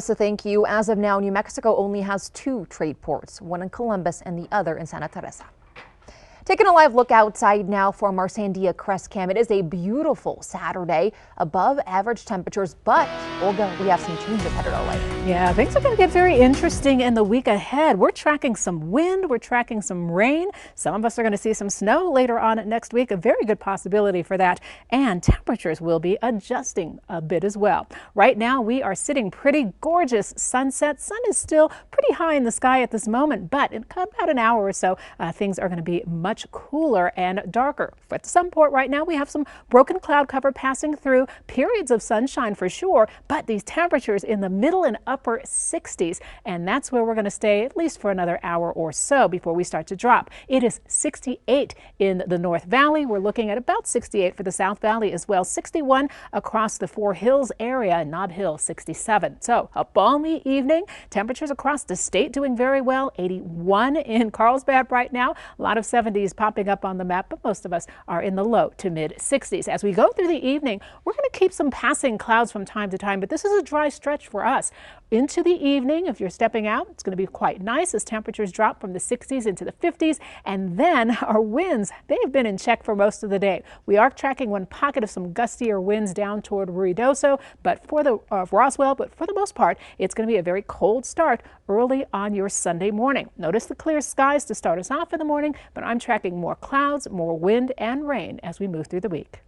So thank you. As of now, New Mexico only has two trade ports, one in Columbus and the other in Santa Teresa. Taking a live look outside now from our Sandia Crest Cam. It is a beautiful Saturday, above average temperatures, but Olga, we have some changes headed our way. Yeah, things are going to get very interesting in the week ahead. We're tracking some wind, we're tracking some rain. Some of us are going to see some snow later on next week, a very good possibility for that. And temperatures will be adjusting a bit as well. Right now, we are sitting pretty gorgeous sunset. Sun is still pretty high in the sky at this moment, but in about an hour or so, things are going to be much cooler and darker. At the Sunport right now, we have some broken cloud cover passing through, periods of sunshine for sure, but these temperatures in the middle and upper 60s, and that's where we're going to stay at least for another hour or so before we start to drop. It is 68 in the North Valley. We're looking at about 68 for the South Valley as well. 61 across the Four Hills area, Nob Hill 67. So a balmy evening. Temperatures across the state doing very well. 81 in Carlsbad right now. A lot of 70s popping up on the map, but most of us are in the low to mid 60s. As we go through the evening, we're going to keep some passing clouds from time to time, but this is a dry stretch for us. Into the evening, if you're stepping out, it's going to be quite nice as temperatures drop from the 60s into the 50s. And then our winds, they've been in check for most of the day. We are tracking one pocket of some gustier winds down toward Ruidoso, but for the Roswell, but for the most part, it's going to be a very cold start early on your Sunday morning. Notice the clear skies to start us off in the morning, but I'm tracking more clouds, more wind and rain as we move through the week.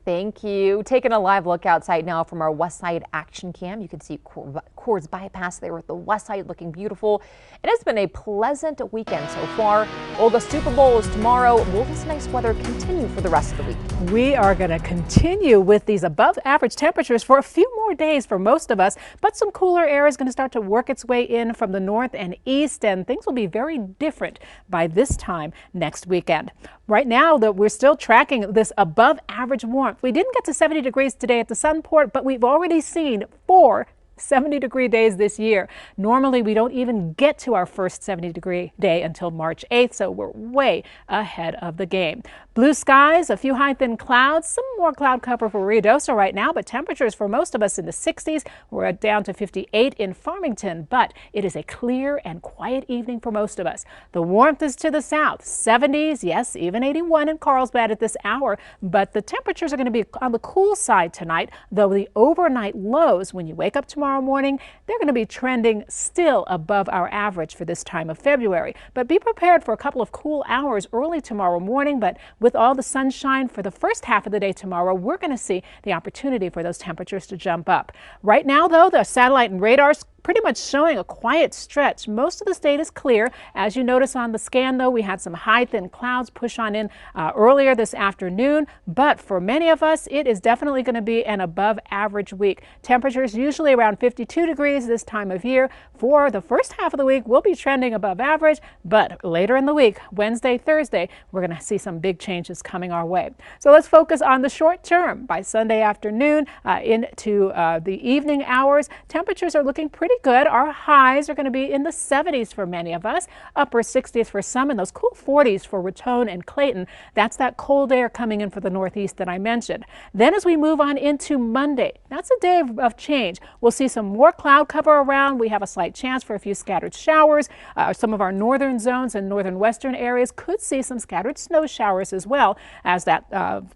Thank you. Taking a live look outside now from our West Side Action Cam. You can see Coors Bypass there with the west side looking beautiful. It has been a pleasant weekend so far. Olga, Super Bowl is tomorrow. Will this nice weather continue for the rest of the week? We are going to continue with these above average temperatures for a few more days for most of us, but some cooler air is going to start to work its way in from the north and east, and things will be very different by this time next weekend. Right now, we're still tracking this above average warmth. We didn't get to 70 degrees today at the Sunport, but we've already seen 4 70-degree days this year. Normally, we don't even get to our first 70-degree day until March 8th, so we're way ahead of the game. Blue skies, a few high thin clouds, some more cloud cover for Ruidoso right now, but temperatures for most of us in the 60s. We're down to 58 in Farmington, but it is a clear and quiet evening for most of us. The warmth is to the south, 70s, yes, even 81 in Carlsbad at this hour, but the temperatures are going to be on the cool side tonight, though the overnight lows, when you wake up tomorrow morning, they're going to be trending still above our average for this time of February. But be prepared for a couple of cool hours early tomorrow morning, but with all the sunshine for the first half of the day tomorrow, we're going to see the opportunity for those temperatures to jump up. Right now, though, the satellite and radars pretty much showing a quiet stretch. Most of the state is clear. As you notice on the scan, though, we had some high thin clouds push on in earlier this afternoon, but for many of us, it is definitely going to be an above average week. Temperatures usually around 52 degrees this time of year. For the first half of the week, we'll be trending above average, but later in the week, Wednesday, Thursday, we're going to see some big changes coming our way. So let's focus on the short term. By Sunday afternoon into the evening hours, temperatures are looking pretty good. Our highs are going to be in the 70s for many of us, upper 60s for some, and those cool 40s for Raton and Clayton. That's that cold air coming in for the northeast that I mentioned. Then as we move on into Monday, that's a day of change. We'll see some more cloud cover around. We have a slight chance for a few scattered showers. Some of our northern zones and northern western areas could see some scattered snow showers as well as that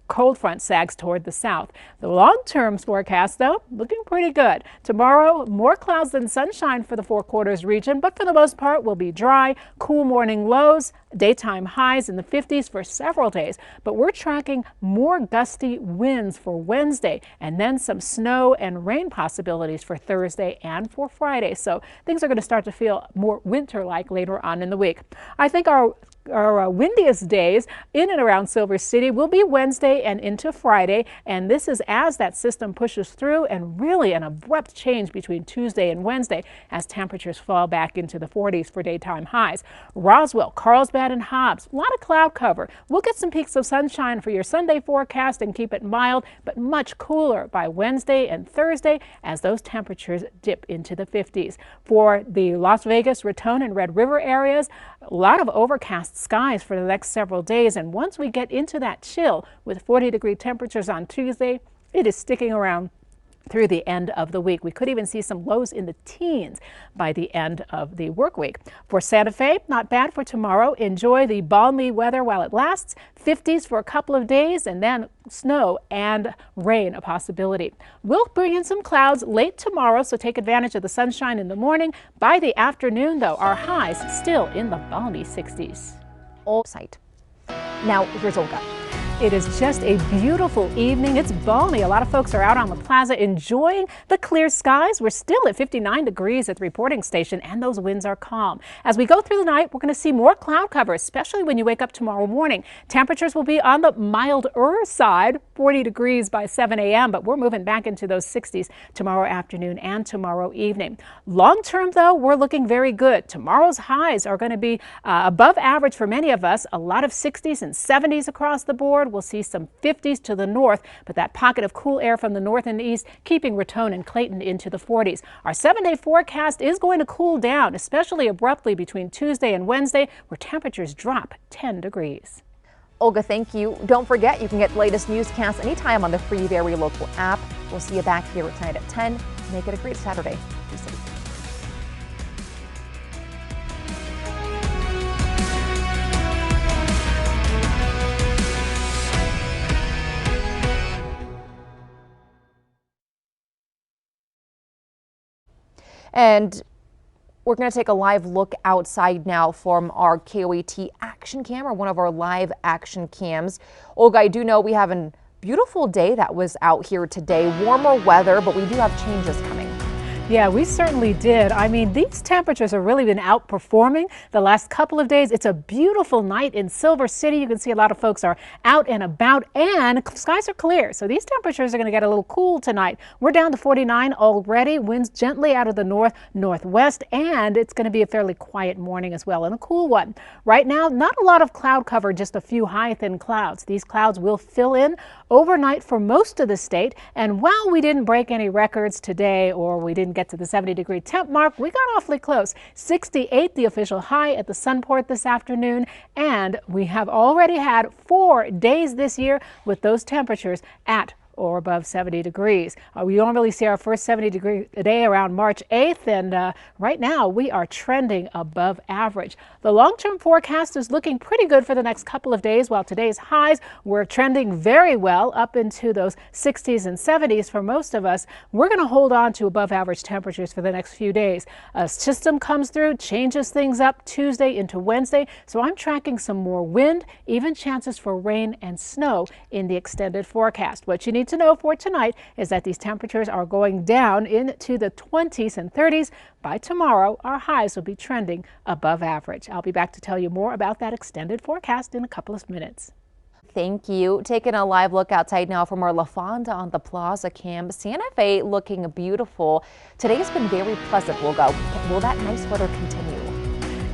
cold front sags toward the south. The long-term forecast, though, looking pretty good. Tomorrow, more clouds than sunshine for the Four Quarters region, but for the most part will be dry, cool morning lows, daytime highs in the 50s for several days. But we're tracking more gusty winds for Wednesday and then some snow and rain possibilities for Thursday and for Friday. So things are going to start to feel more winter-like later on in the week. I think our windiest days in and around Silver City will be Wednesday and into Friday, and this is as that system pushes through, and really an abrupt change between Tuesday and Wednesday as temperatures fall back into the 40s for daytime highs. Roswell, Carlsbad, and Hobbs, a lot of cloud cover. We'll get some peaks of sunshine for your Sunday forecast and keep it mild, but much cooler by Wednesday and Thursday as those temperatures dip into the 50s. For the Las Vegas, Raton, and Red River areas, a lot of overcast skies for the next several days, and once we get into that chill with 40-degree temperatures on Tuesday, it is sticking around through the end of the week. We could even see some lows in the teens by the end of the work week. For Santa Fe, not bad for tomorrow. Enjoy the balmy weather while it lasts. 50s for a couple of days, and then snow and rain a possibility. We'll bring in some clouds late tomorrow, so take advantage of the sunshine in the morning. By the afternoon, though, our highs still in the balmy 60s. Site. Now, here's Olga. It is just a beautiful evening. It's balmy. A lot of folks are out on the plaza enjoying the clear skies. We're still at 59 degrees at the reporting station, and those winds are calm. As we go through the night, we're going to see more cloud cover, especially when you wake up tomorrow morning. Temperatures will be on the milder side, 40 degrees by 7 a.m., but we're moving back into those 60s tomorrow afternoon and tomorrow evening. Long term, though, we're looking very good. Tomorrow's highs are going to be above average for many of us. A lot of 60s and 70s across the board. We'll see some 50s to the north, but that pocket of cool air from the north and east keeping Raton and Clayton into the 40s. Our 7-day forecast is going to cool down, especially abruptly between Tuesday and Wednesday, where temperatures drop 10 degrees. Olga, thank you. Don't forget, you can get the latest newscasts anytime on the free Very Local app. We'll see you back here tonight at 10. Make it a great Saturday. Be safe. And we're going to take a live look outside now from our KOAT action cam, or one of our live action cams. Olga, I do know we have a beautiful day that was out here today. Warmer weather, but we do have changes coming. Yeah, we certainly did. I mean, these temperatures have really been outperforming the last couple of days. It's a beautiful night in Silver City. You can see a lot of folks are out and about, and skies are clear. So these temperatures are going to get a little cool tonight. We're down to 49 already. Winds gently out of the northwest, and it's going to be a fairly quiet morning as well, and a cool one. Right now, not a lot of cloud cover, just a few high thin clouds. These clouds will fill in overnight for most of the state, and while we didn't break any records today, or we didn't get to the 70-degree temp mark, we got awfully close. 68 the official high at the Sunport this afternoon, and we have already had 4 days this year with those temperatures at or above 70 degrees. We normally see our first 70-degree day around March 8th, and right now we are trending above average. The long-term forecast is looking pretty good for the next couple of days. While today's highs were trending very well up into those 60s and 70s for most of us, we're going to hold on to above average temperatures for the next few days. A system comes through, changes things up Tuesday into Wednesday, so I'm tracking some more wind, even chances for rain and snow in the extended forecast. What you need to know for tonight is that these temperatures are going down into the 20s and 30s. By tomorrow, our highs will be trending above average. I'll be back to tell you more about that extended forecast in a couple of minutes. Thank you. Taking a live look outside now from our La Fonda on the Plaza cam. Santa Fe looking beautiful. Today's been very pleasant. Will that nice weather continue?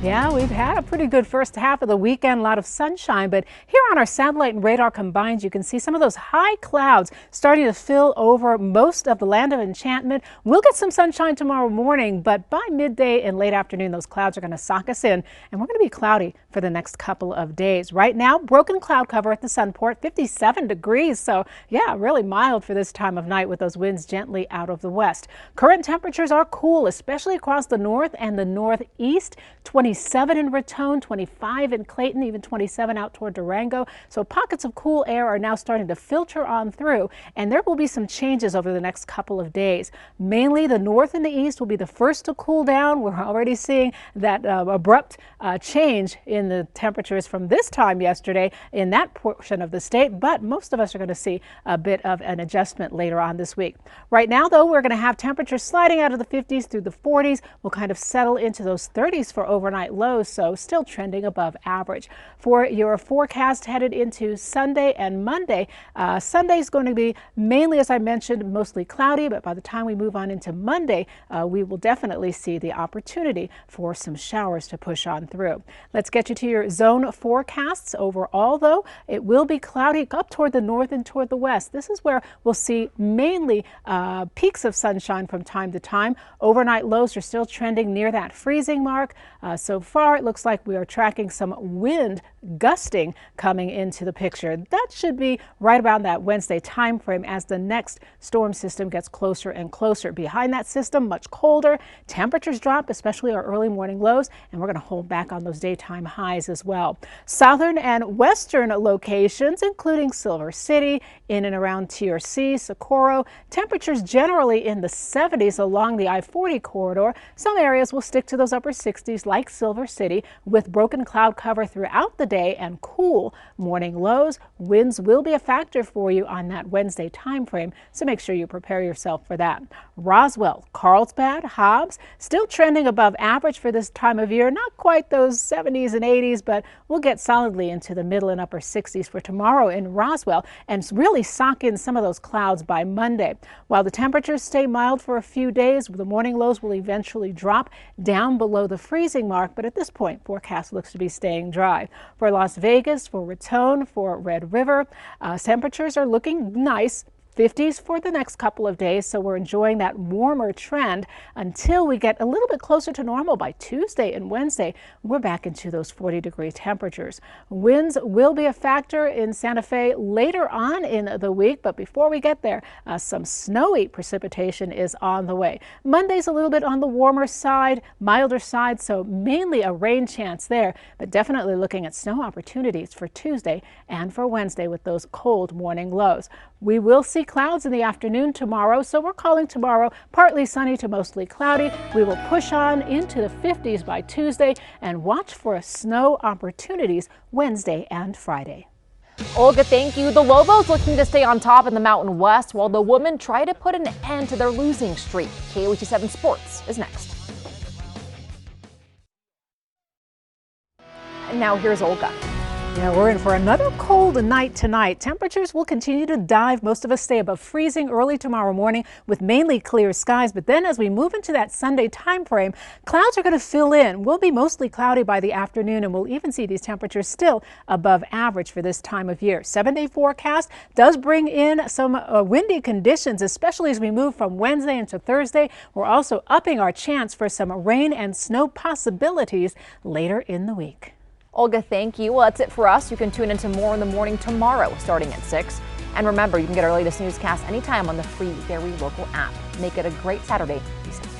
Yeah, we've had a pretty good first half of the weekend, a lot of sunshine, but here on our satellite and radar combined, you can see some of those high clouds starting to fill over most of the land of enchantment. We'll get some sunshine tomorrow morning, but by midday and late afternoon, those clouds are going to sock us in, and we're going to be cloudy for the next couple of days. Right now, broken cloud cover at the Sunport, 57 degrees, so yeah, really mild for this time of night with those winds gently out of the west. Current temperatures are cool, especially across the north and the northeast. 27 in Raton, 25 in Clayton, even 27 out toward Durango. So pockets of cool air are now starting to filter on through, and there will be some changes over the next couple of days. Mainly the north and the east will be the first to cool down. We're already seeing that abrupt change in the temperatures from this time yesterday in that portion of the state, but most of us are going to see a bit of an adjustment later on this week. Right now, though, we're going to have temperatures sliding out of the 50s through the 40s. We'll kind of settle into those 30s for overnight lows, so still trending above average. For your forecast headed into Sunday and Monday, Sunday is going to be mainly, as I mentioned, mostly cloudy, but by the time we move on into Monday, we will definitely see the opportunity for some showers to push on through. Let's get you to your zone forecasts. Overall, though, it will be cloudy up toward the north and toward the west. This is where we'll see mainly peaks of sunshine from time to time. Overnight lows are still trending near that freezing mark. So far, it looks like we are tracking some wind gusting coming into the picture. That should be right around that Wednesday time frame as the next storm system gets closer and closer. Behind that system, much colder. Temperatures drop, especially our early morning lows, and we're going to hold back on those daytime highs as well. Southern and western locations, including Silver City, in and around TRC, Socorro, temperatures generally in the 70s along the I-40 corridor. Some areas will stick to those upper 60s like Silver City with broken cloud cover throughout the day and cool morning lows. Winds will be a factor for you on that Wednesday time frame, so make sure you prepare yourself for that. Roswell, Carlsbad, Hobbs, still trending above average for this time of year. Not quite those 70s and 80s, but we'll get solidly into the middle and upper 60s for tomorrow in Roswell and really sock in some of those clouds by Monday. While the temperatures stay mild for a few days, the morning lows will eventually drop down below the freezing mark, but at this point, forecast looks to be staying dry. For Las Vegas, for Raton, for Red River, temperatures are looking nice. 50s for the next couple of days, so we're enjoying that warmer trend until we get a little bit closer to normal. By Tuesday and Wednesday, we're back into those 40-degree temperatures. Winds will be a factor in Santa Fe later on in the week, but before we get there, some snowy precipitation is on the way. Monday's a little bit on the warmer side, milder side, so mainly a rain chance there, but definitely looking at snow opportunities for Tuesday and for Wednesday with those cold morning lows. We will see clouds in the afternoon tomorrow, so we're calling tomorrow partly sunny to mostly cloudy. We will push on into the 50s by Tuesday and watch for snow opportunities Wednesday and Friday. Olga, thank you. The Lobos looking to stay on top in the Mountain West while the women try to put an end to their losing streak. KOAT 7 Sports is next. And now here's Olga. Yeah, we're in for another cold night tonight. Temperatures will continue to dive. Most of us stay above freezing early tomorrow morning with mainly clear skies. But then as we move into that Sunday time frame, clouds are going to fill in. We'll be mostly cloudy by the afternoon, and we'll even see these temperatures still above average for this time of year. 7-day forecast does bring in some windy conditions, especially as we move from Wednesday into Thursday. We're also upping our chance for some rain and snow possibilities later in the week. Olga, thank you. Well, that's it for us. You can tune into more in the morning tomorrow starting at 6. And remember, you can get our latest newscast anytime on the free Very Local app. Make it a great Saturday. Be safe.